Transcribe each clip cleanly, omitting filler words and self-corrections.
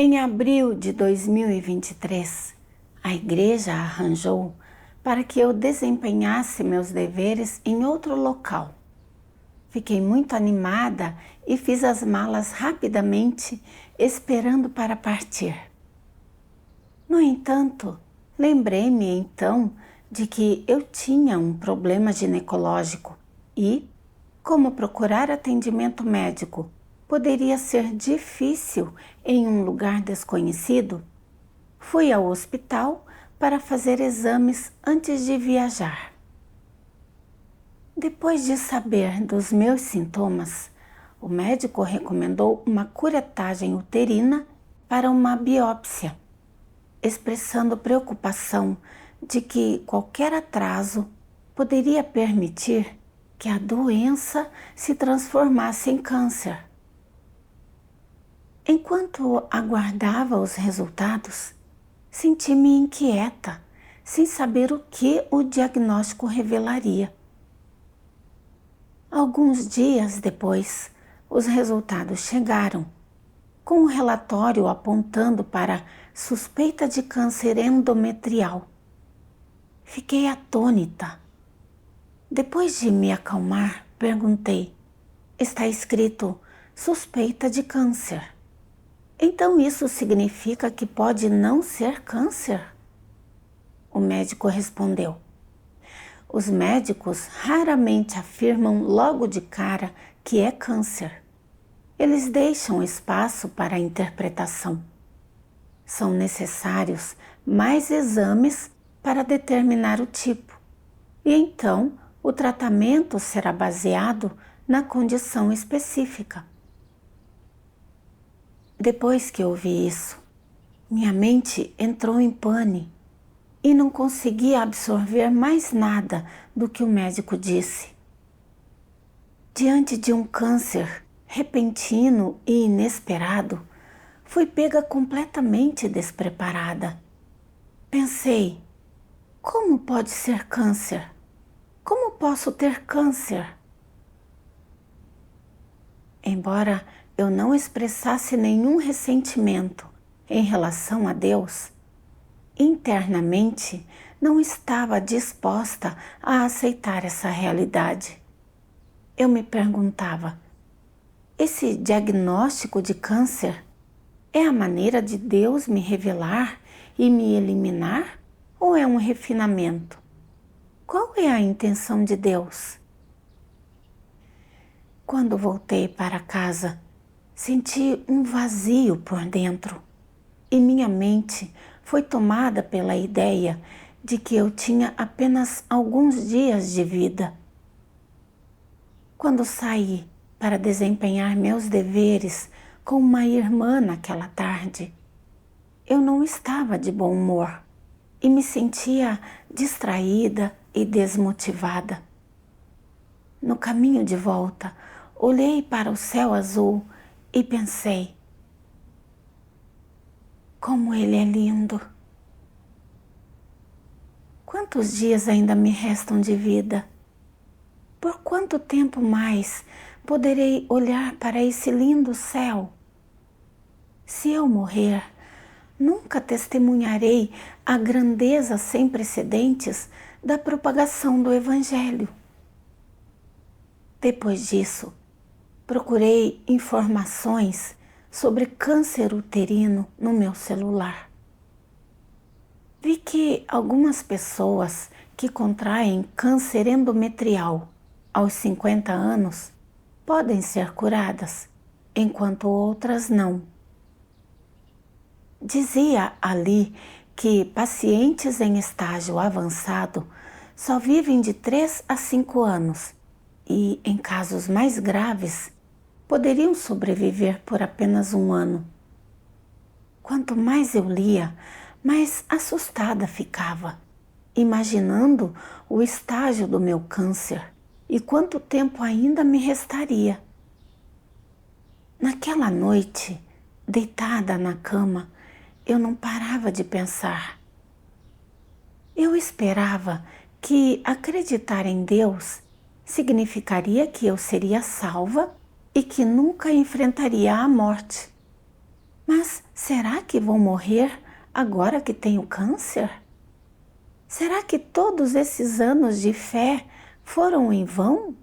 Em abril de 2023, a igreja arranjou para que eu desempenhasse meus deveres em outro local. Fiquei muito animada e fiz as malas rapidamente, esperando para partir. No entanto, lembrei-me então de que eu tinha um problema ginecológico e, como procurar atendimento médico poderia ser difícil em um lugar desconhecido, fui ao hospital para fazer exames antes de viajar. Depois de saber dos meus sintomas, o médico recomendou uma curetagem uterina para uma biópsia, expressando preocupação de que qualquer atraso poderia permitir que a doença se transformasse em câncer. Enquanto aguardava os resultados, senti-me inquieta, sem saber o que o diagnóstico revelaria. Alguns dias depois, os resultados chegaram, com um relatório apontando para suspeita de câncer endometrial. Fiquei atônita. Depois de me acalmar, perguntei: está escrito suspeita de câncer. Então isso significa que pode não ser câncer? O médico respondeu: os médicos raramente afirmam logo de cara que é câncer. Eles deixam espaço para a interpretação. São necessários mais exames para determinar o tipo, e então o tratamento será baseado na condição específica. Depois que ouvi isso, minha mente entrou em pane e não conseguia absorver mais nada do que o médico disse. Diante de um câncer repentino e inesperado, fui pega completamente despreparada. Pensei: como pode ser câncer? Como posso ter câncer? Embora eu não expressasse nenhum ressentimento em relação a Deus, internamente não estava disposta a aceitar essa realidade. Eu me perguntava: esse diagnóstico de câncer é a maneira de Deus me revelar e me eliminar ou é um refinamento? Qual é a intenção de Deus? Quando voltei para casa, senti um vazio por dentro e minha mente foi tomada pela ideia de que eu tinha apenas alguns dias de vida. Quando saí para desempenhar meus deveres com uma irmã naquela tarde, eu não estava de bom humor e me sentia distraída e desmotivada. No caminho de volta, olhei para o céu azul e pensei: como ele é lindo! Quantos dias ainda me restam de vida? Por quanto tempo mais poderei olhar para esse lindo céu? Se eu morrer, nunca testemunharei a grandeza sem precedentes da propagação do Evangelho. Depois disso, procurei informações sobre câncer uterino no meu celular. Vi que algumas pessoas que contraem câncer endometrial aos 50 anos podem ser curadas, enquanto outras não. Dizia ali que pacientes em estágio avançado só vivem de 3 a 5 anos e, em casos mais graves, poderiam sobreviver por apenas 1 ano. Quanto mais eu lia, mais assustada ficava, imaginando o estágio do meu câncer e quanto tempo ainda me restaria. Naquela noite, deitada na cama, eu não parava de pensar. Eu esperava que acreditar em Deus significaria que eu seria salva e que nunca enfrentaria a morte. Mas será que vou morrer agora que tenho câncer? Será que todos esses anos de fé foram em vão?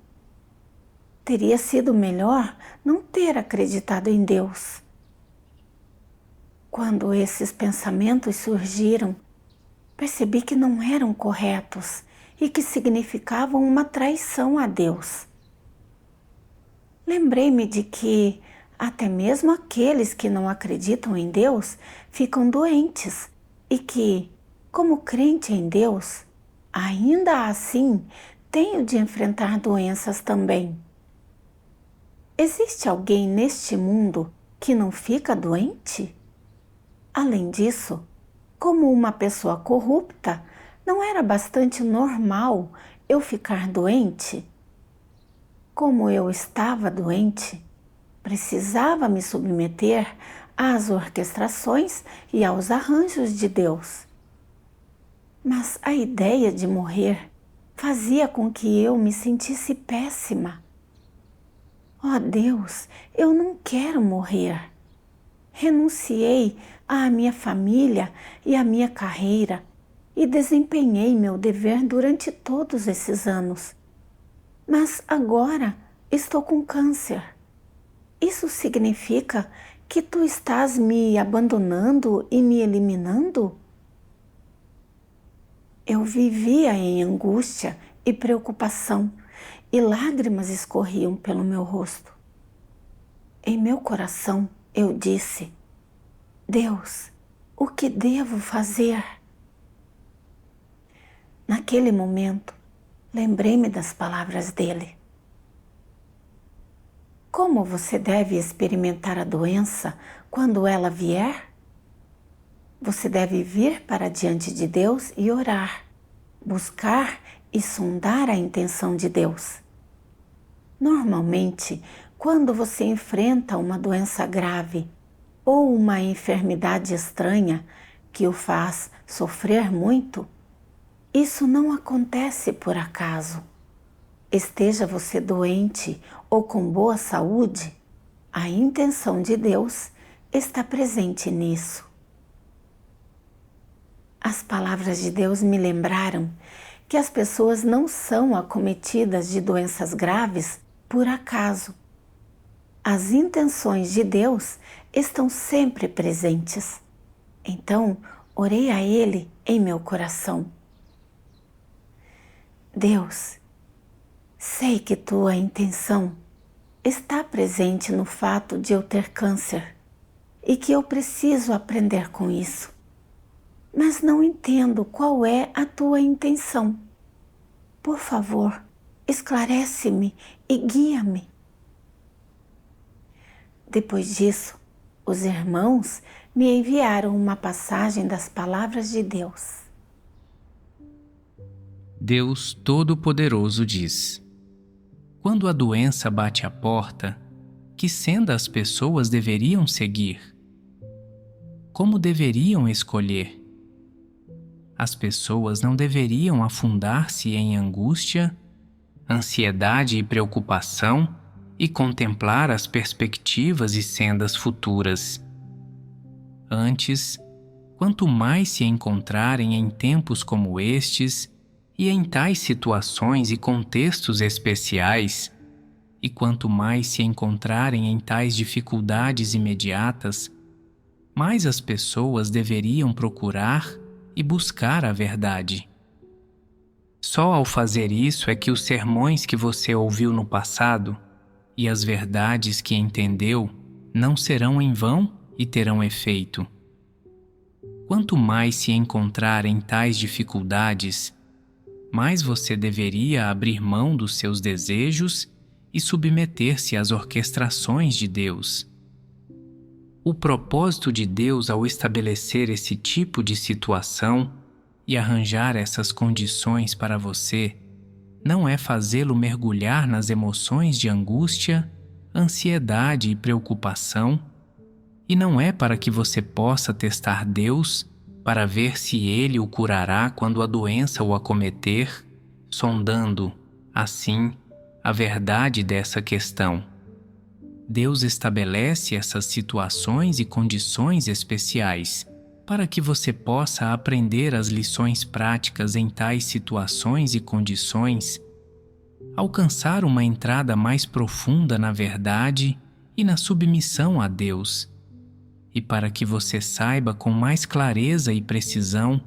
Teria sido melhor não ter acreditado em Deus. Quando esses pensamentos surgiram, percebi que não eram corretos e que significavam uma traição a Deus. Lembrei-me de que até mesmo aqueles que não acreditam em Deus ficam doentes e que, como crente em Deus, ainda assim tenho de enfrentar doenças também. Existe alguém neste mundo que não fica doente? Além disso, como uma pessoa corrupta, não era bastante normal eu ficar doente? Como eu estava doente, precisava me submeter às orquestrações e aos arranjos de Deus. Mas a ideia de morrer fazia com que eu me sentisse péssima. Oh Deus, eu não quero morrer. Renunciei à minha família e à minha carreira e desempenhei meu dever durante todos esses anos. Mas agora estou com câncer. Isso significa que tu estás me abandonando e me eliminando? Eu vivia em angústia e preocupação e lágrimas escorriam pelo meu rosto. Em meu coração eu disse: Deus, o que devo fazer? Naquele momento, lembrei-me das palavras dele. Como você deve experimentar a doença quando ela vier? Você deve vir para diante de Deus e orar, buscar e sondar a intenção de Deus. Normalmente, quando você enfrenta uma doença grave ou uma enfermidade estranha que o faz sofrer muito, isso não acontece por acaso. Esteja você doente ou com boa saúde, a intenção de Deus está presente nisso. As palavras de Deus me lembraram que as pessoas não são acometidas de doenças graves por acaso. As intenções de Deus estão sempre presentes. Então, orei a Ele em meu coração. Deus, sei que tua intenção está presente no fato de eu ter câncer e que eu preciso aprender com isso. Mas não entendo qual é a tua intenção. Por favor, esclarece-me e guia-me. Depois disso, os irmãos me enviaram uma passagem das palavras de Deus. Deus Todo-Poderoso diz: quando a doença bate à porta, que senda as pessoas deveriam seguir? Como deveriam escolher? As pessoas não deveriam afundar-se em angústia, ansiedade e preocupação e contemplar as perspectivas e sendas futuras. Antes, quanto mais se encontrarem em tempos como estes e em tais situações e contextos especiais, e quanto mais se encontrarem em tais dificuldades imediatas, mais as pessoas deveriam procurar e buscar a verdade. Só ao fazer isso é que os sermões que você ouviu no passado e as verdades que entendeu não serão em vão e terão efeito. Quanto mais se encontrar em tais dificuldades, mais você deveria abrir mão dos seus desejos e submeter-se às orquestrações de Deus. O propósito de Deus ao estabelecer esse tipo de situação e arranjar essas condições para você não é fazê-lo mergulhar nas emoções de angústia, ansiedade e preocupação, e não é para que você possa testar Deus para ver se Ele o curará quando a doença o acometer, sondando, assim, a verdade dessa questão. Deus estabelece essas situações e condições especiais para que você possa aprender as lições práticas em tais situações e condições, alcançar uma entrada mais profunda na verdade e na submissão a Deus, e para que você saiba com mais clareza e precisão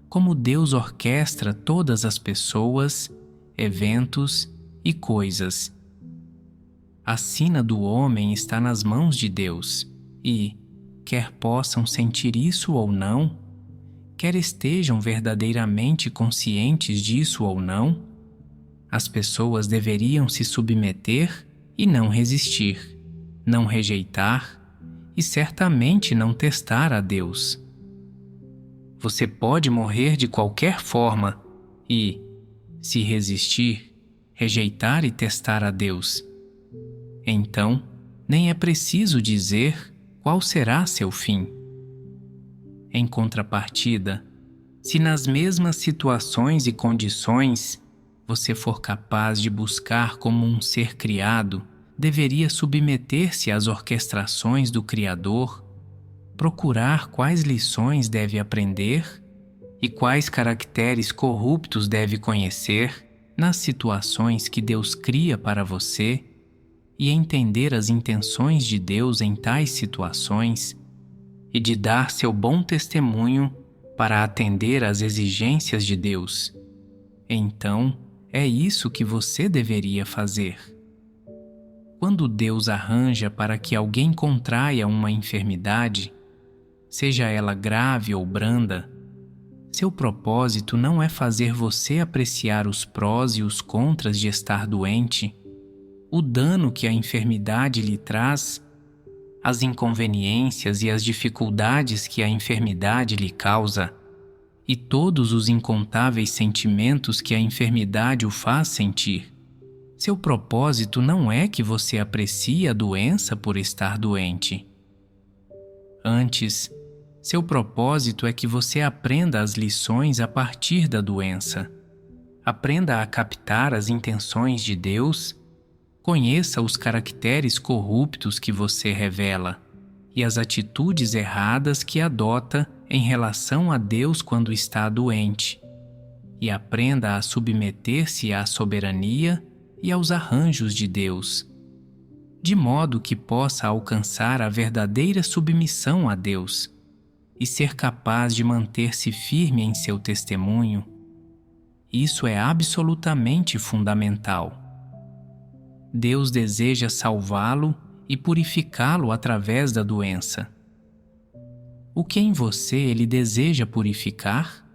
como Deus orquestra todas as pessoas, eventos e coisas. A sina do homem está nas mãos de Deus e, quer possam sentir isso ou não, quer estejam verdadeiramente conscientes disso ou não, as pessoas deveriam se submeter e não resistir, não rejeitar e certamente não testar a Deus. Você pode morrer de qualquer forma e, se resistir, rejeitar e testar a Deus. Então, nem é preciso dizer qual será seu fim. Em contrapartida, se nas mesmas situações e condições você for capaz de buscar como um ser criado, deveria submeter-se às orquestrações do Criador, procurar quais lições deve aprender e quais caracteres corruptos deve conhecer nas situações que Deus cria para você e entender as intenções de Deus em tais situações e de dar seu bom testemunho para atender às exigências de Deus. Então, é isso que você deveria fazer. Quando Deus arranja para que alguém contraia uma enfermidade, seja ela grave ou branda, seu propósito não é fazer você apreciar os prós e os contras de estar doente, o dano que a enfermidade lhe traz, as inconveniências e as dificuldades que a enfermidade lhe causa, e todos os incontáveis sentimentos que a enfermidade o faz sentir. Seu propósito não é que você aprecie a doença por estar doente. Antes, seu propósito é que você aprenda as lições a partir da doença. Aprenda a captar as intenções de Deus, conheça os caracteres corruptos que você revela e as atitudes erradas que adota em relação a Deus quando está doente, e aprenda a submeter-se à soberania e aos arranjos de Deus, de modo que possa alcançar a verdadeira submissão a Deus e ser capaz de manter-se firme em seu testemunho. Isso é absolutamente fundamental. Deus deseja salvá-lo e purificá-lo através da doença. O que em você Ele deseja purificar?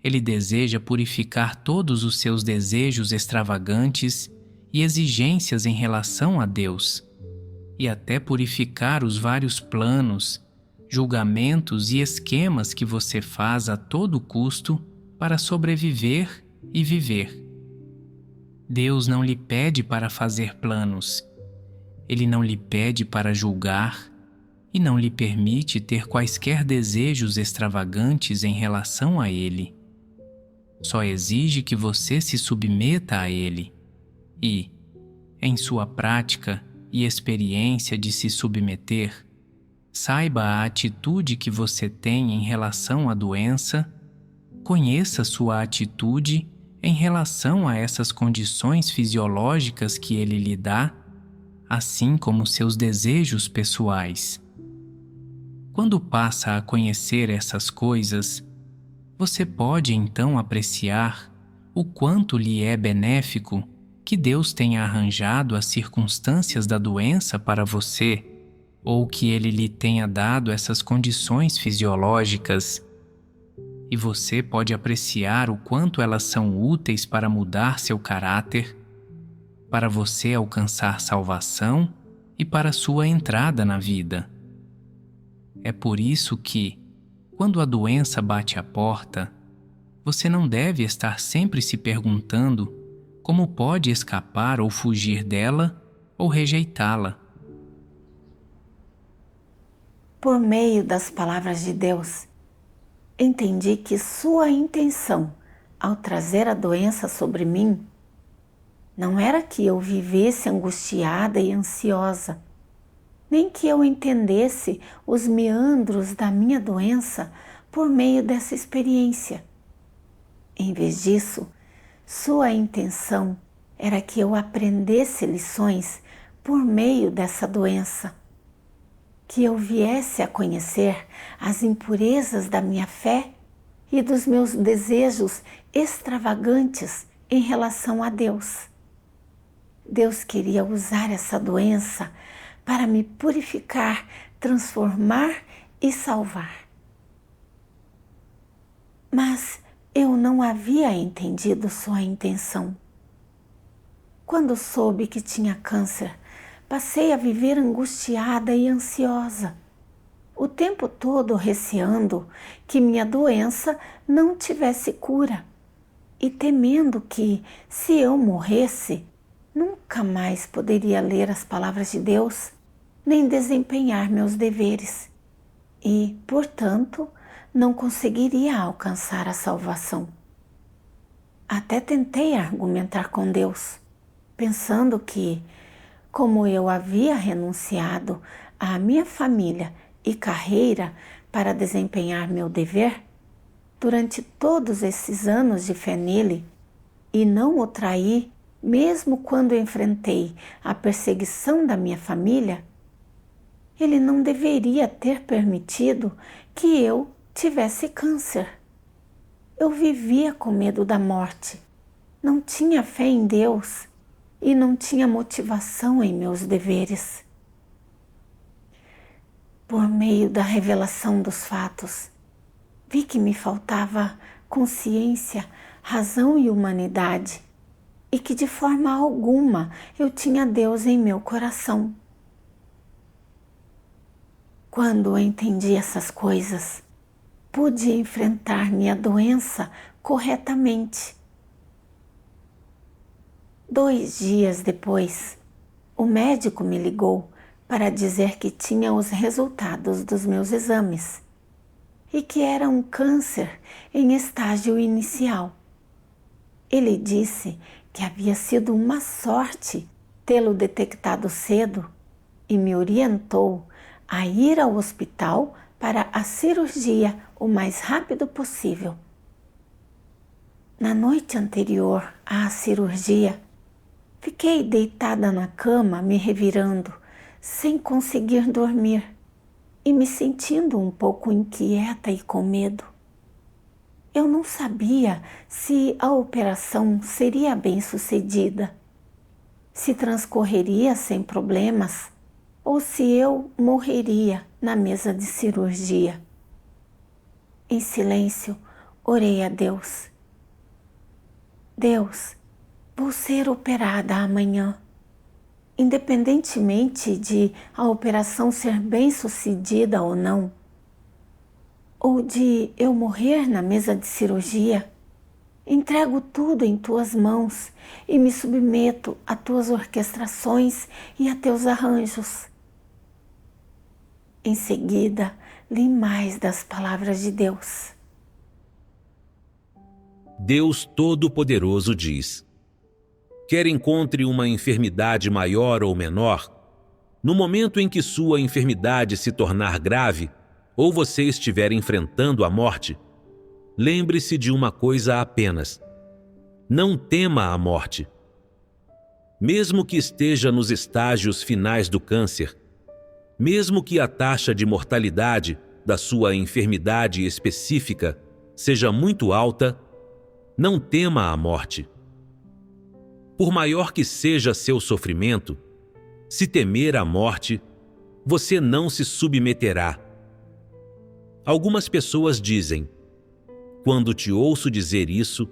Ele deseja purificar todos os seus desejos extravagantes e exigências em relação a Deus, e até purificar os vários planos, julgamentos e esquemas que você faz a todo custo para sobreviver e viver. Deus não lhe pede para fazer planos. Ele não lhe pede para julgar e não lhe permite ter quaisquer desejos extravagantes em relação a Ele. Só exige que você se submeta a Ele e, em sua prática e experiência de se submeter, saiba a atitude que você tem em relação à doença, conheça sua atitude em relação a essas condições fisiológicas que Ele lhe dá, assim como seus desejos pessoais. Quando passa a conhecer essas coisas, você pode então apreciar o quanto lhe é benéfico que Deus tenha arranjado as circunstâncias da doença para você, ou que Ele lhe tenha dado essas condições fisiológicas, e você pode apreciar o quanto elas são úteis para mudar seu caráter, para você alcançar salvação e para sua entrada na vida. É por isso que, quando a doença bate à porta, você não deve estar sempre se perguntando como pode escapar ou fugir dela ou rejeitá-la. Por meio das palavras de Deus, entendi que sua intenção ao trazer a doença sobre mim Não era que eu vivesse angustiada e ansiosa, nem que eu entendesse os meandros da minha doença por meio dessa experiência. Em vez disso, sua intenção era que eu aprendesse lições por meio dessa doença, que eu viesse a conhecer as impurezas da minha fé e dos meus desejos extravagantes em relação a Deus. Deus queria usar essa doença para me purificar, transformar e salvar. Mas eu não havia entendido sua intenção. Quando soube que tinha câncer, passei a viver angustiada e ansiosa, o tempo todo receando que minha doença não tivesse cura e temendo que, se eu morresse, nunca mais poderia ler as palavras de Deus, nem desempenhar meus deveres e, portanto, não conseguiria alcançar a salvação. Até tentei argumentar com Deus, pensando que, como eu havia renunciado à minha família e carreira para desempenhar meu dever, durante todos esses anos de fé nele, e não o traí, mesmo quando enfrentei a perseguição da minha família, ele não deveria ter permitido que eu tivesse câncer. Eu vivia com medo da morte, não tinha fé em Deus e não tinha motivação em meus deveres. Por meio da revelação dos fatos, vi que me faltava consciência, razão e humanidade, e que de forma alguma eu tinha Deus em meu coração. Quando entendi essas coisas, pude enfrentar minha doença corretamente. 2 dias depois, o médico me ligou para dizer que tinha os resultados dos meus exames e que era um câncer em estágio inicial. Ele disse que havia sido uma sorte tê-lo detectado cedo e me orientou a ir ao hospital para a cirurgia o mais rápido possível. Na noite anterior à cirurgia, fiquei deitada na cama me revirando, sem conseguir dormir e me sentindo um pouco inquieta e com medo. Eu não sabia se a operação seria bem-sucedida, se transcorreria sem problemas ou se eu morreria na mesa de cirurgia. Em silêncio, orei a Deus. Deus, vou ser operada amanhã. Independentemente de a operação ser bem-sucedida ou não, ou de eu morrer na mesa de cirurgia, entrego tudo em tuas mãos e me submeto a tuas orquestrações e a teus arranjos. Em seguida, li mais das palavras de Deus. Deus Todo-Poderoso diz: quer encontre uma enfermidade maior ou menor, no momento em que sua enfermidade se tornar grave ou você estiver enfrentando a morte, lembre-se de uma coisa apenas: não tema a morte. Mesmo que esteja nos estágios finais do câncer, mesmo que a taxa de mortalidade da sua enfermidade específica seja muito alta, não tema a morte. Por maior que seja seu sofrimento, se temer a morte, você não se submeterá. Algumas pessoas dizem: quando te ouço dizer isso,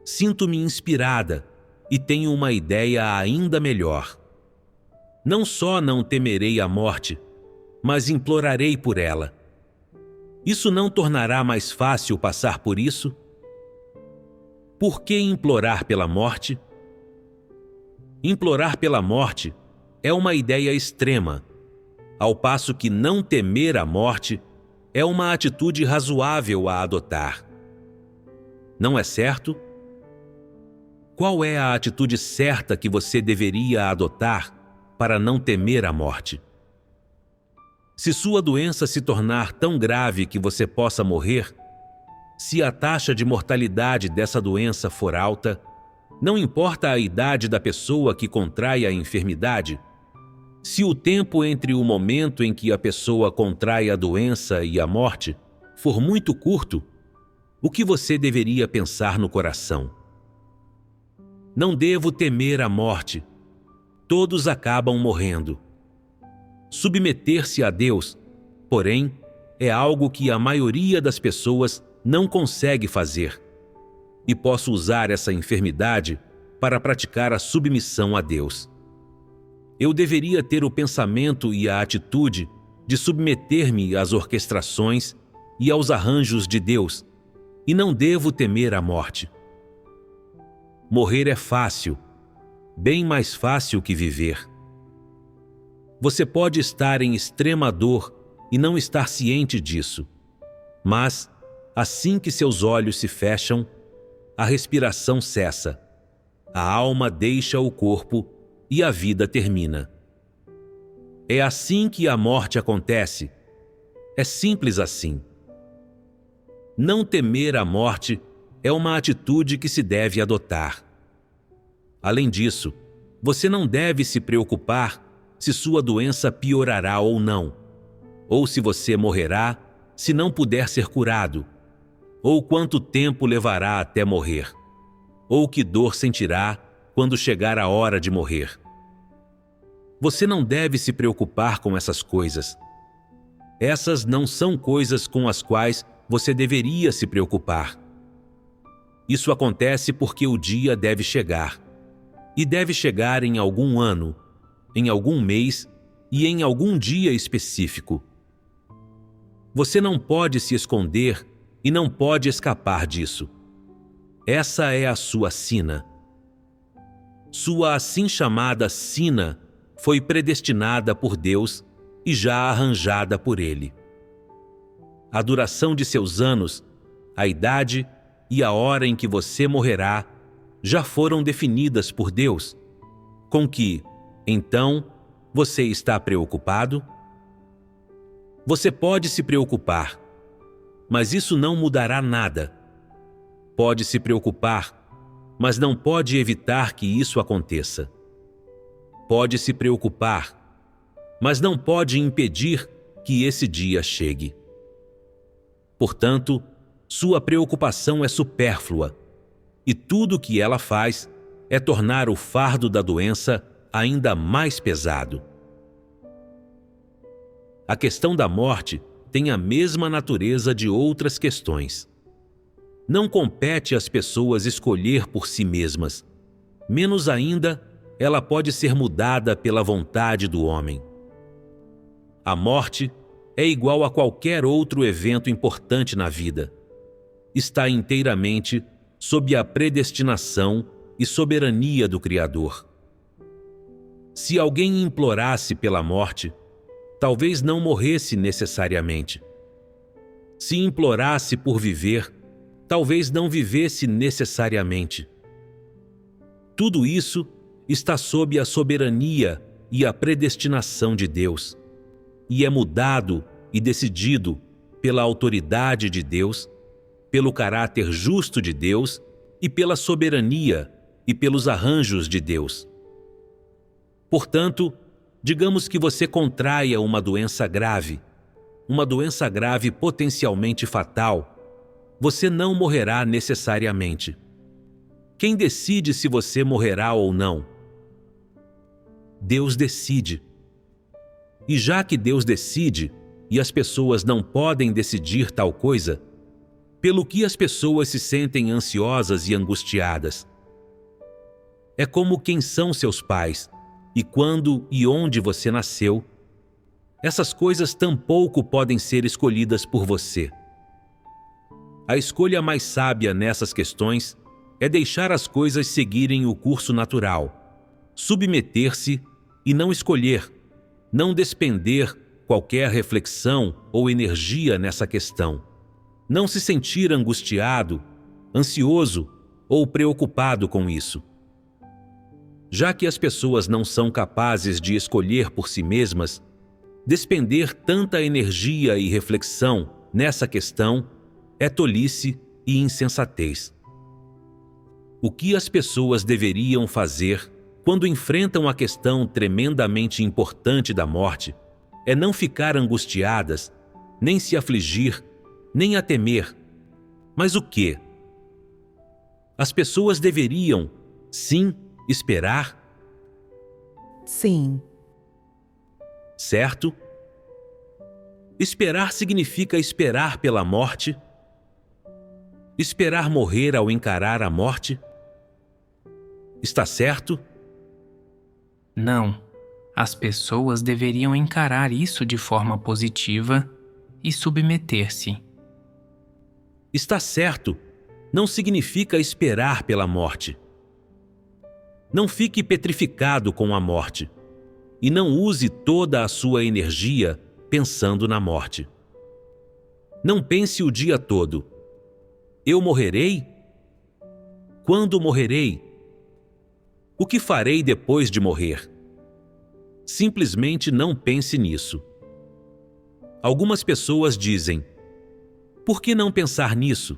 sinto-me inspirada e tenho uma ideia ainda melhor. Não só não temerei a morte, mas implorarei por ela. Isso não tornará mais fácil passar por isso? Por que implorar pela morte? Implorar pela morte é uma ideia extrema, ao passo que não temer a morte é uma atitude razoável a adotar. Não é certo? Qual é a atitude certa que você deveria adotar para não temer a morte? Se sua doença se tornar tão grave que você possa morrer, se a taxa de mortalidade dessa doença for alta, não importa a idade da pessoa que contrai a enfermidade, se o tempo entre o momento em que a pessoa contrai a doença e a morte for muito curto, o que você deveria pensar no coração? Não devo temer a morte. Todos acabam morrendo. Submeter-se a Deus, porém, é algo que a maioria das pessoas não consegue fazer. E posso usar essa enfermidade para praticar a submissão a Deus. Eu deveria ter o pensamento e a atitude de submeter-me às orquestrações e aos arranjos de Deus, e não devo temer a morte. Morrer é fácil, bem mais fácil que viver. Você pode estar em extrema dor e não estar ciente disso, mas, assim que seus olhos se fecham, a respiração cessa, a alma deixa o corpo e a vida termina. É assim que a morte acontece. É simples assim. Não temer a morte é uma atitude que se deve adotar. Além disso, você não deve se preocupar se sua doença piorará ou não, ou se você morrerá se não puder ser curado, ou quanto tempo levará até morrer, ou que dor sentirá quando chegar a hora de morrer. Você não deve se preocupar com essas coisas. Essas não são coisas com as quais você deveria se preocupar. Isso acontece porque o dia deve chegar, e deve chegar em algum ano, em algum mês e em algum dia específico. Você não pode se esconder e não pode escapar disso. Essa é a sua sina. Sua assim chamada sina foi predestinada por Deus e já arranjada por Ele. A duração de seus anos, a idade e a hora em que você morrerá já foram definidas por Deus. Com que, então, você está preocupado? Você pode se preocupar, mas isso não mudará nada. Pode se preocupar, mas não pode evitar que isso aconteça. Pode se preocupar, mas não pode impedir que esse dia chegue. Portanto, sua preocupação é supérflua, e tudo o que ela faz é tornar o fardo da doença ainda mais pesado. A questão da morte tem a mesma natureza de outras questões. Não compete às pessoas escolher por si mesmas. Menos ainda, ela pode ser mudada pela vontade do homem. A morte é igual a qualquer outro evento importante na vida. Está inteiramente sob a predestinação e soberania do Criador. Se alguém implorasse pela morte, talvez não morresse necessariamente. Se implorasse por viver, talvez não vivesse necessariamente. Tudo isso está sob a soberania e a predestinação de Deus, e é mudado e decidido pela autoridade de Deus, pelo caráter justo de Deus e pela soberania e pelos arranjos de Deus. Portanto, digamos que você contraia uma doença grave potencialmente fatal, você não morrerá necessariamente. Quem decide se você morrerá ou não? Deus decide. E já que Deus decide, e as pessoas não podem decidir tal coisa, pelo que as pessoas se sentem ansiosas e angustiadas? É como quem são seus pais, e quando e onde você nasceu. Essas coisas tampouco podem ser escolhidas por você. A escolha mais sábia nessas questões é deixar as coisas seguirem o curso natural, submeter-se e não escolher, não despender qualquer reflexão ou energia nessa questão, não se sentir angustiado, ansioso ou preocupado com isso. Já que as pessoas não são capazes de escolher por si mesmas, despender tanta energia e reflexão nessa questão é tolice e insensatez. O que as pessoas deveriam fazer quando enfrentam a questão tremendamente importante da morte é não ficar angustiadas, nem se afligir, nem a temer. Mas o quê? As pessoas deveriam, sim, esperar? Sim. Certo? Esperar significa esperar pela morte? Esperar morrer ao encarar a morte? Está certo? Não. As pessoas deveriam encarar isso de forma positiva e submeter-se. Está certo não significa esperar pela morte. Não fique petrificado com a morte e não use toda a sua energia pensando na morte. Não pense o dia todo: eu morrerei? Quando morrerei? O que farei depois de morrer? Simplesmente não pense nisso. Algumas pessoas dizem: por que não pensar nisso?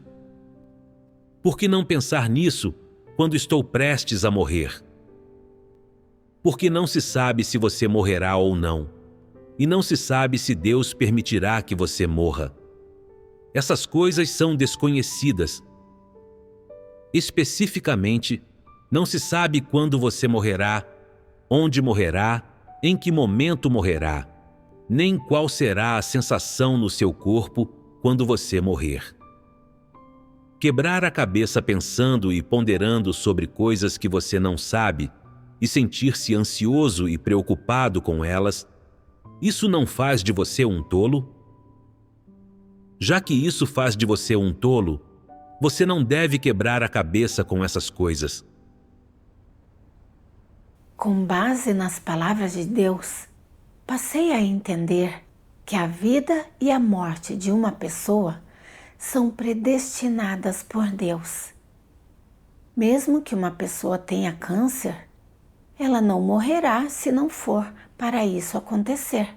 Por que não pensar nisso quando estou prestes a morrer? Porque não se sabe se você morrerá ou não, e não se sabe se Deus permitirá que você morra. Essas coisas são desconhecidas. Especificamente, não se sabe quando você morrerá, onde morrerá, em que momento morrerá, nem qual será a sensação no seu corpo quando você morrer. Quebrar a cabeça pensando e ponderando sobre coisas que você não sabe e sentir-se ansioso e preocupado com elas, isso não faz de você um tolo? Já que isso faz de você um tolo, você não deve quebrar a cabeça com essas coisas. Com base nas palavras de Deus, passei a entender que a vida e a morte de uma pessoa são predestinadas por Deus. Mesmo que uma pessoa tenha câncer, ela não morrerá se não for para isso acontecer.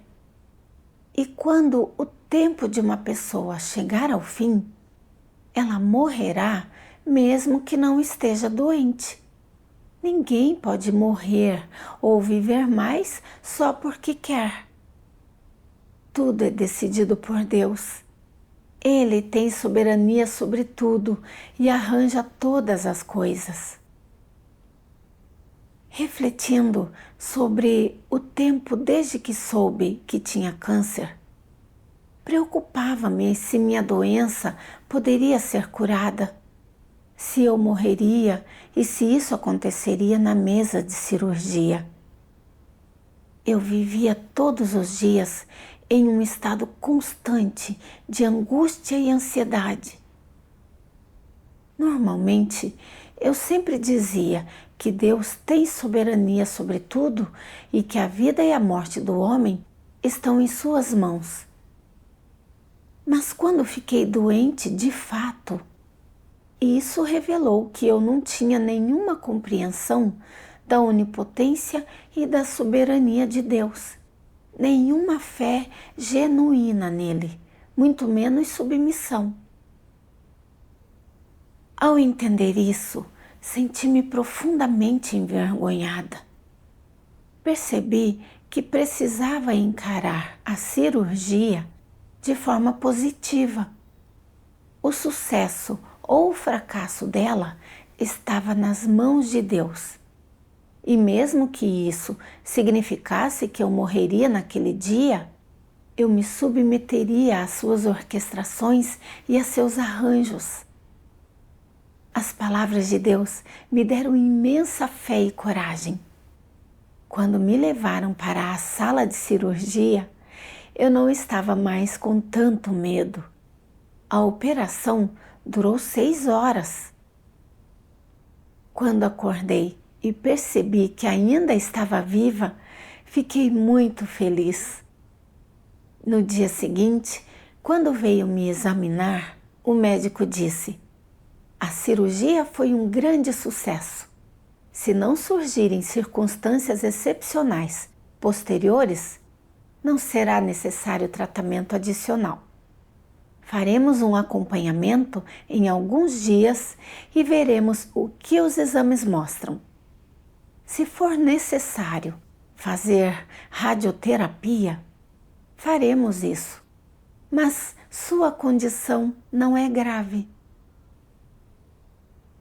E quando o tempo de uma pessoa chegar ao fim, ela morrerá mesmo que não esteja doente. Ninguém pode morrer ou viver mais só porque quer. Tudo é decidido por Deus. Ele tem soberania sobre tudo e arranja todas as coisas. Refletindo sobre o tempo desde que soube que tinha câncer, preocupava-me se minha doença poderia ser curada, se eu morreria e se isso aconteceria na mesa de cirurgia. Eu vivia todos os dias em um estado constante de angústia e ansiedade. Normalmente, eu sempre dizia que Deus tem soberania sobre tudo e que a vida e a morte do homem estão em suas mãos. Mas quando fiquei doente de fato, isso revelou que eu não tinha nenhuma compreensão da onipotência e da soberania de Deus, nenhuma fé genuína nele, muito menos submissão. Ao entender isso, senti-me profundamente envergonhada. Percebi que precisava encarar a cirurgia de forma positiva. O sucesso ou o fracasso dela estava nas mãos de Deus. E mesmo que isso significasse que eu morreria naquele dia, eu me submeteria às suas orquestrações e a seus arranjos. As palavras de Deus me deram imensa fé e coragem. Quando me levaram para a sala de cirurgia, eu não estava mais com tanto medo. A operação durou 6 horas. Quando acordei e percebi que ainda estava viva, fiquei muito feliz. No dia seguinte, quando veio me examinar, o médico disse: A cirurgia foi um grande sucesso. Se não surgirem circunstâncias excepcionais posteriores, não será necessário tratamento adicional. Faremos um acompanhamento em alguns dias e veremos o que os exames mostram. Se for necessário fazer radioterapia, faremos isso, mas sua condição não é grave.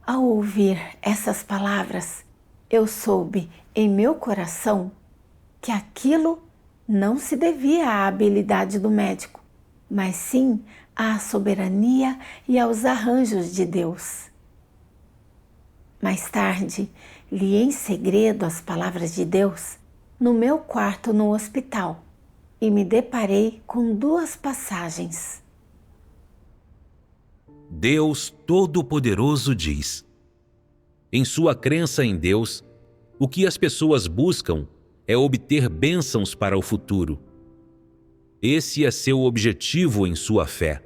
Ao ouvir essas palavras, eu soube em meu coração que aquilo não se devia à habilidade do médico, mas sim à soberania e aos arranjos de Deus. Mais tarde, li em segredo as palavras de Deus no meu quarto no hospital e me deparei com duas passagens. Deus Todo-Poderoso diz: em sua crença em Deus, o que as pessoas buscam é obter bênçãos para o futuro. Esse é seu objetivo em sua fé.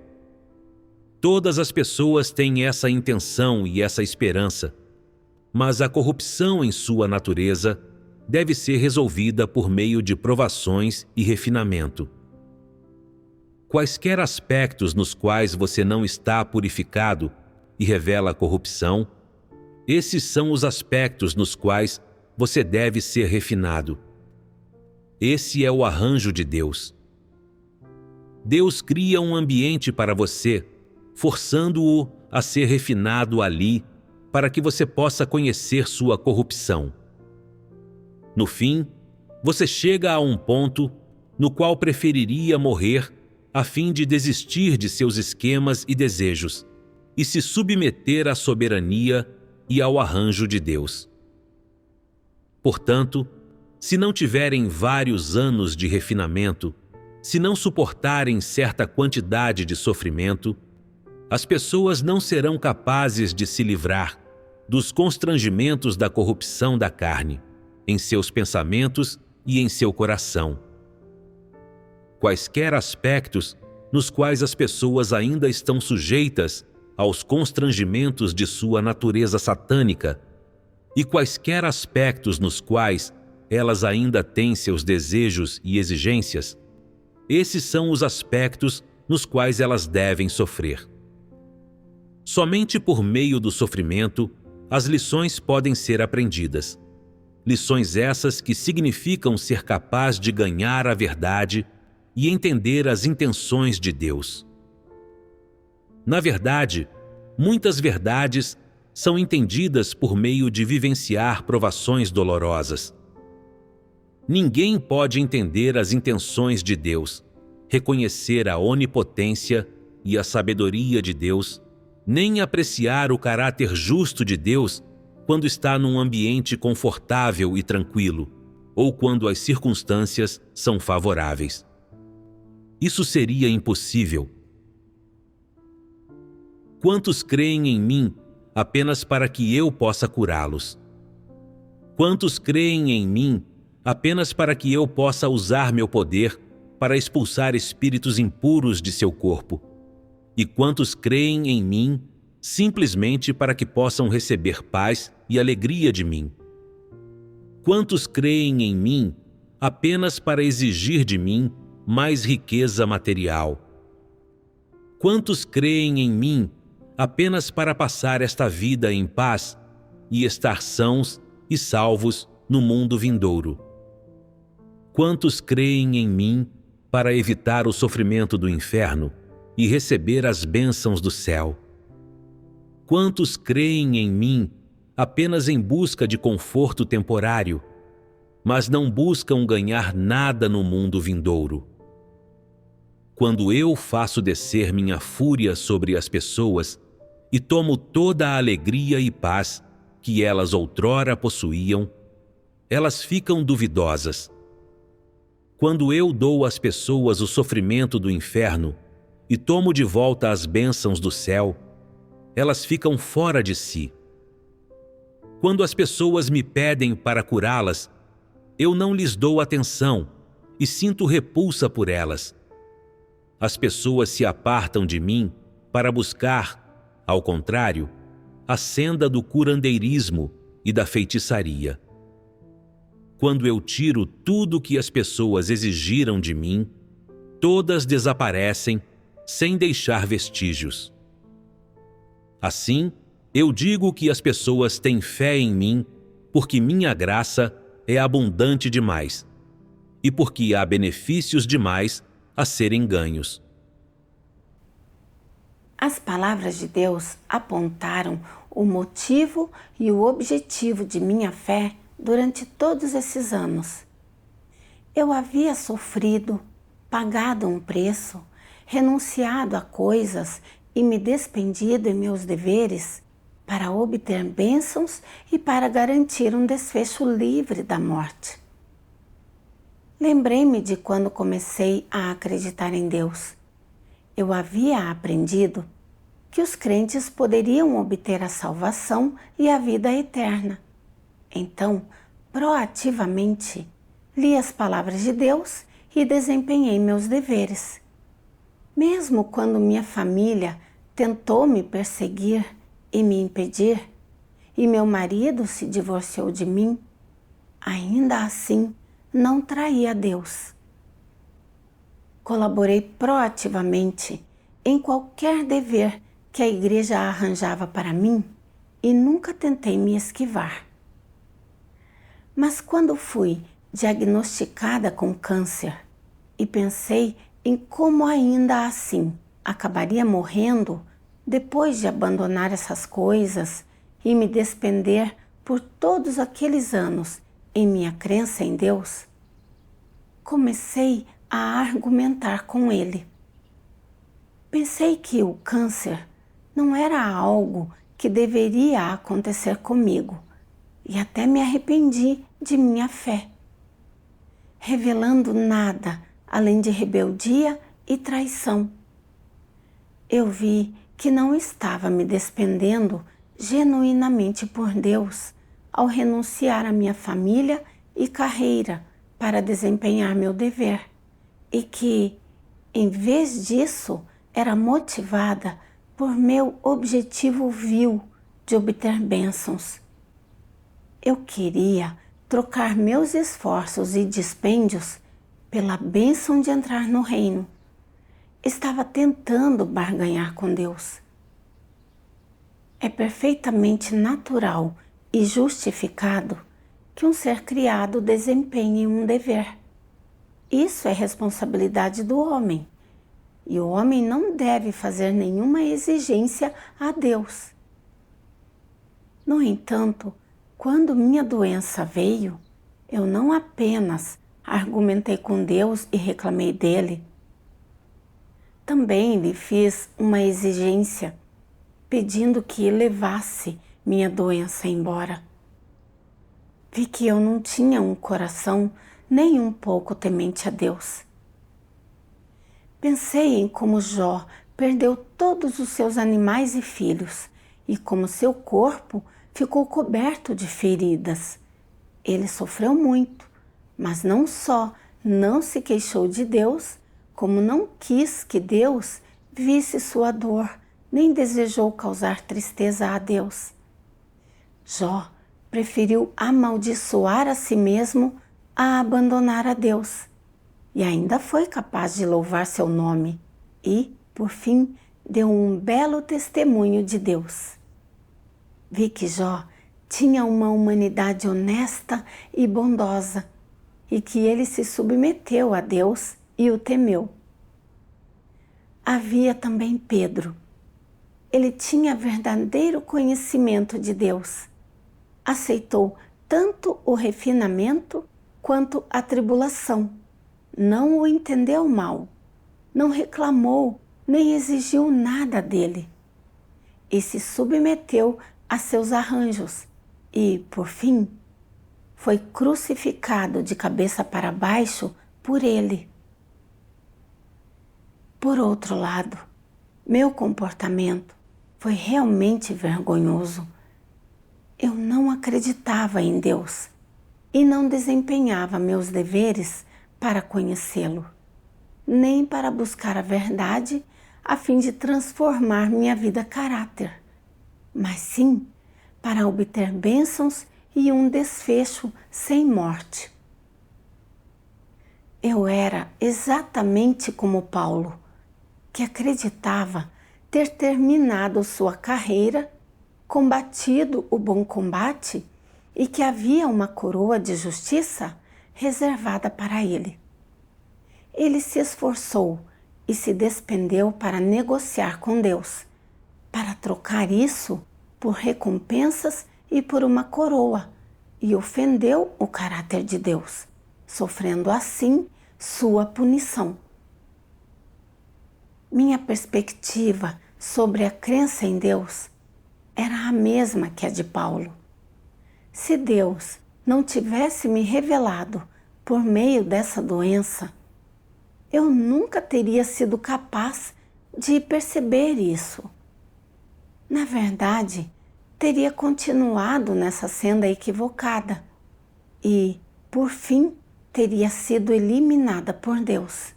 Todas as pessoas têm essa intenção e essa esperança, mas a corrupção em sua natureza deve ser resolvida por meio de provações e refinamento. Quaisquer aspectos nos quais você não está purificado e revela a corrupção, esses são os aspectos nos quais você deve ser refinado. Esse é o arranjo de Deus. Deus cria um ambiente para você, forçando-o a ser refinado ali, para que você possa conhecer sua corrupção. No fim, você chega a um ponto no qual preferiria morrer a fim de desistir de seus esquemas e desejos e se submeter à soberania e ao arranjo de Deus. Portanto, se não tiverem vários anos de refinamento, se não suportarem certa quantidade de sofrimento, as pessoas não serão capazes de se livrar dos constrangimentos da corrupção da carne, em seus pensamentos e em seu coração. Quaisquer aspectos nos quais as pessoas ainda estão sujeitas aos constrangimentos de sua natureza satânica, e quaisquer aspectos nos quais elas ainda têm seus desejos e exigências, esses são os aspectos nos quais elas devem sofrer. Somente por meio do sofrimento, as lições podem ser aprendidas. Lições essas que significam ser capaz de ganhar a verdade e entender as intenções de Deus. Na verdade, muitas verdades são entendidas por meio de vivenciar provações dolorosas. Ninguém pode entender as intenções de Deus, reconhecer a onipotência e a sabedoria de Deus, nem apreciar o caráter justo de Deus quando está num ambiente confortável e tranquilo, ou quando as circunstâncias são favoráveis. Isso seria impossível. Quantos creem em mim apenas para que eu possa curá-los? Quantos creem em mim apenas para que eu possa usar meu poder para expulsar espíritos impuros de seu corpo? E quantos creem em mim simplesmente para que possam receber paz e alegria de mim? Quantos creem em mim apenas para exigir de mim mais riqueza material? Quantos creem em mim apenas para passar esta vida em paz e estar sãos e salvos no mundo vindouro? Quantos creem em mim para evitar o sofrimento do inferno e receber as bênçãos do céu? Quantos creem em mim apenas em busca de conforto temporário, mas não buscam ganhar nada no mundo vindouro? Quando eu faço descer minha fúria sobre as pessoas e tomo toda a alegria e paz que elas outrora possuíam, elas ficam duvidosas. Quando eu dou às pessoas o sofrimento do inferno e tomo de volta as bênçãos do céu, elas ficam fora de si. Quando as pessoas me pedem para curá-las, eu não lhes dou atenção e sinto repulsa por elas. As pessoas se apartam de mim para buscar, ao contrário, a senda do curandeirismo e da feitiçaria. Quando eu tiro tudo o que as pessoas exigiram de mim, todas desaparecem sem deixar vestígios. Assim, eu digo que as pessoas têm fé em mim porque minha graça é abundante demais e porque há benefícios demais a serem ganhos. As palavras de Deus apontaram o motivo e o objetivo de minha fé durante todos esses anos. Eu havia sofrido, pagado um preço, renunciado a coisas e me despendido em meus deveres para obter bênçãos e para garantir um desfecho livre da morte. Lembrei-me de quando comecei a acreditar em Deus. Eu havia aprendido que os crentes poderiam obter a salvação e a vida eterna. Então, proativamente, li as palavras de Deus e desempenhei meus deveres. Mesmo quando minha família tentou me perseguir e me impedir, e meu marido se divorciou de mim, ainda assim não traí a Deus. Colaborei proativamente em qualquer dever que a igreja arranjava para mim e nunca tentei me esquivar. Mas quando fui diagnosticada com câncer e pensei em como ainda assim acabaria morrendo depois de abandonar essas coisas e me despender por todos aqueles anos em minha crença em Deus, comecei a argumentar com ele. Pensei que o câncer não era algo que deveria acontecer comigo e até me arrependi de minha fé, revelando nada além de rebeldia e traição. Eu vi que não estava me despendendo genuinamente por Deus ao renunciar à minha família e carreira para desempenhar meu dever, e que, em vez disso, era motivada por meu objetivo vil de obter bênçãos. Eu queria trocar meus esforços e dispêndios pela bênção de entrar no reino. Estava tentando barganhar com Deus. É perfeitamente natural e justificado que um ser criado desempenhe um dever. Isso é responsabilidade do homem, e o homem não deve fazer nenhuma exigência a Deus. No entanto, quando minha doença veio, eu não apenas argumentei com Deus e reclamei dele. Também lhe fiz uma exigência, pedindo que levasse minha doença embora. Vi que eu não tinha um coração nem um pouco temente a Deus. Pensei em como Jó perdeu todos os seus animais e filhos e como seu corpo ficou coberto de feridas. Ele sofreu muito, mas não só não se queixou de Deus, como não quis que Deus visse sua dor, nem desejou causar tristeza a Deus. Jó preferiu amaldiçoar a si mesmo a abandonar a Deus, e ainda foi capaz de louvar seu nome e, por fim, deu um belo testemunho de Deus. Vi que Jó tinha uma humanidade honesta e bondosa, e que ele se submeteu a Deus e o temeu. Havia também Pedro. Ele tinha verdadeiro conhecimento de Deus. Aceitou tanto o refinamento quanto a tribulação. Não o entendeu mal. Não reclamou nem exigiu nada dele. E se submeteu a seus arranjos. E, por fim, foi crucificado de cabeça para baixo por ele. Por outro lado, meu comportamento foi realmente vergonhoso. Eu não acreditava em Deus e não desempenhava meus deveres para conhecê-lo, nem para buscar a verdade a fim de transformar minha vida caráter. mas sim para obter bênçãos e um desfecho sem morte. Eu era exatamente como Paulo, que acreditava ter terminado sua carreira, combatido o bom combate e que havia uma coroa de justiça reservada para ele. Ele se esforçou e se despendeu para negociar com Deus, para trocar isso por recompensas e por uma coroa, e ofendeu o caráter de Deus, sofrendo assim sua punição. Minha perspectiva sobre a crença em Deus era a mesma que a de Paulo. Se Deus não tivesse me revelado por meio dessa doença, eu nunca teria sido capaz de perceber isso. Na verdade, teria continuado nessa senda equivocada e, por fim, teria sido eliminada por Deus.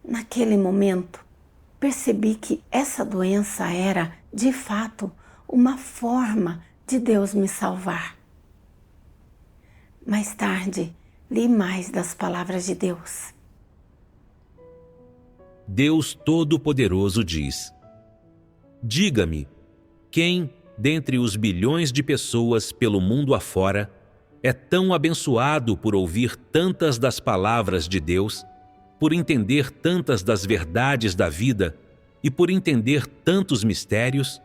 Naquele momento, percebi que essa doença era, de fato, uma forma de Deus me salvar. Mais tarde, li mais das palavras de Deus. Deus Todo-Poderoso diz: diga-me, quem, dentre os bilhões de pessoas pelo mundo afora, é tão abençoado por ouvir tantas das palavras de Deus, por entender tantas das verdades da vida e por entender tantos mistérios?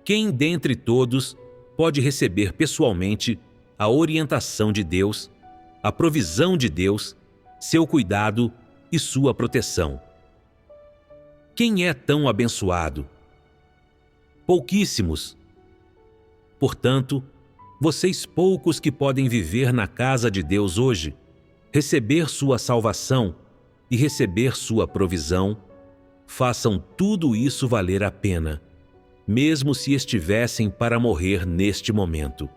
Quem dentre todos pode receber pessoalmente a orientação de Deus, a provisão de Deus, seu cuidado e sua proteção? Quem é tão abençoado? Pouquíssimos. Portanto, vocês poucos que podem viver na casa de Deus hoje, receber sua salvação e receber sua provisão, façam tudo isso valer a pena, mesmo se estivessem para morrer neste momento.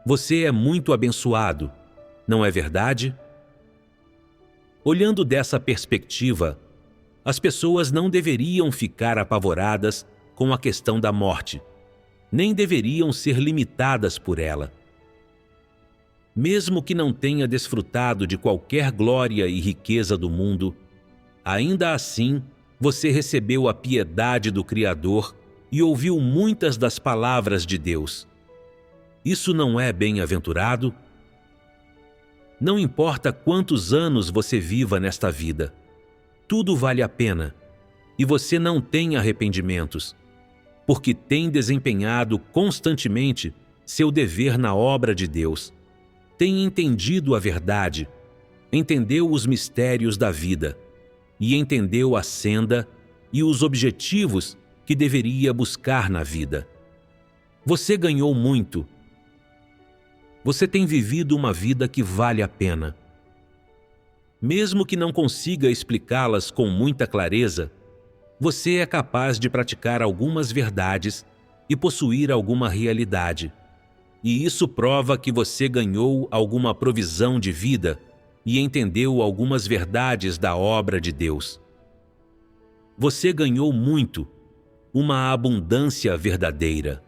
Você é muito abençoado, não é verdade? Olhando dessa perspectiva, as pessoas não deveriam ficar apavoradas com a questão da morte, nem deveriam ser limitadas por ela. Mesmo que não tenha desfrutado de qualquer glória e riqueza do mundo, ainda assim você recebeu a piedade do Criador e ouviu muitas das palavras de Deus. Isso não é bem-aventurado? Não importa quantos anos você viva nesta vida, tudo vale a pena, e você não tem arrependimentos, porque tem desempenhado constantemente seu dever na obra de Deus, tem entendido a verdade, entendeu os mistérios da vida e entendeu a senda e os objetivos que deveria buscar na vida. Você ganhou muito. Você tem vivido uma vida que vale a pena. Mesmo que não consiga explicá-las com muita clareza, você é capaz de praticar algumas verdades e possuir alguma realidade. E isso prova que você ganhou alguma provisão de vida e entendeu algumas verdades da obra de Deus. Você ganhou muito, uma abundância verdadeira.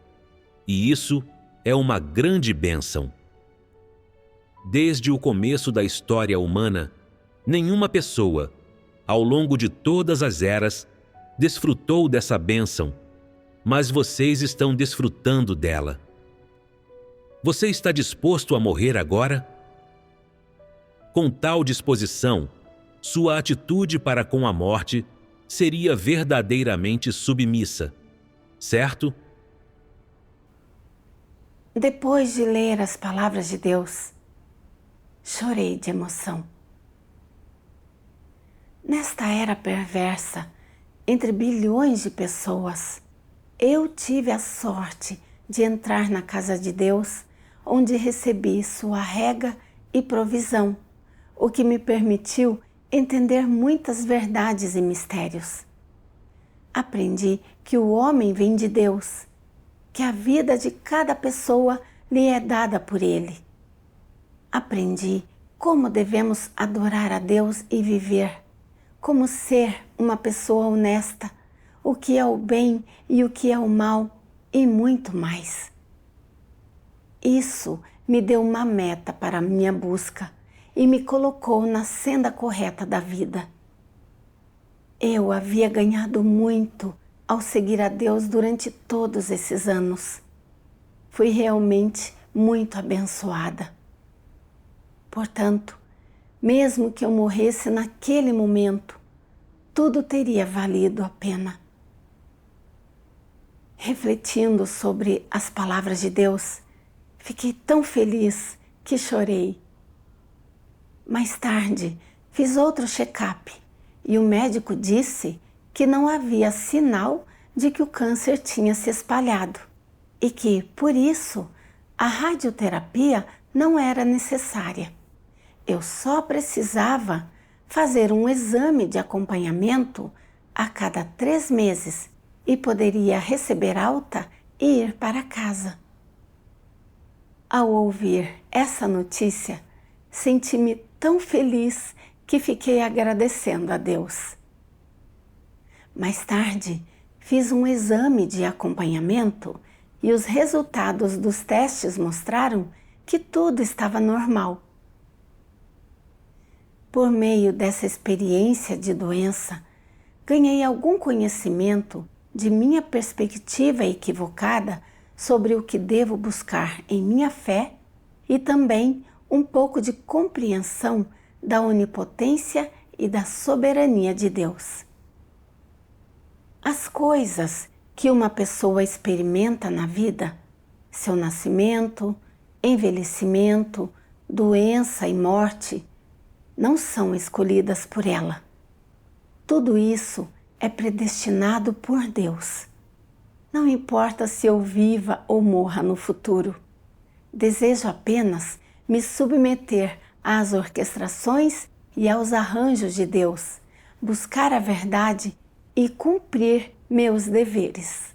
E isso é uma grande bênção. Desde o começo da história humana, nenhuma pessoa, ao longo de todas as eras, desfrutou dessa bênção, mas vocês estão desfrutando dela. Você está disposto a morrer agora? Com tal disposição, sua atitude para com a morte seria verdadeiramente submissa, certo? Depois de ler as palavras de Deus, chorei de emoção. Nesta era perversa, entre bilhões de pessoas, eu tive a sorte de entrar na casa de Deus, onde recebi sua rega e provisão, o que me permitiu entender muitas verdades e mistérios. Aprendi que o homem vem de Deus, que a vida de cada pessoa lhe é dada por Ele. Aprendi como devemos adorar a Deus e viver, como ser uma pessoa honesta, o que é o bem e o que é o mal e muito mais. Isso me deu uma meta para a minha busca e me colocou na senda correta da vida. Eu havia ganhado muito ao seguir a Deus durante todos esses anos. Fui realmente muito abençoada. Portanto, mesmo que eu morresse naquele momento, tudo teria valido a pena. Refletindo sobre as palavras de Deus, fiquei tão feliz que chorei. Mais tarde, fiz outro check-up e o médico disse que não havia sinal de que o câncer tinha se espalhado e que, por isso, a radioterapia não era necessária. Eu só precisava fazer um exame de acompanhamento a cada 3 meses e poderia receber alta e ir para casa. Ao ouvir essa notícia, senti-me tão feliz que fiquei agradecendo a Deus. Mais tarde, fiz um exame de acompanhamento e os resultados dos testes mostraram que tudo estava normal. Por meio dessa experiência de doença, ganhei algum conhecimento de minha perspectiva equivocada sobre o que devo buscar em minha fé e também um pouco de compreensão da onipotência e da soberania de Deus. As coisas que uma pessoa experimenta na vida, seu nascimento, envelhecimento, doença e morte, não são escolhidas por ela. Tudo isso é predestinado por Deus. Não importa se eu viva ou morra no futuro. Desejo apenas me submeter às orquestrações e aos arranjos de Deus, buscar a verdade e cumprir meus deveres.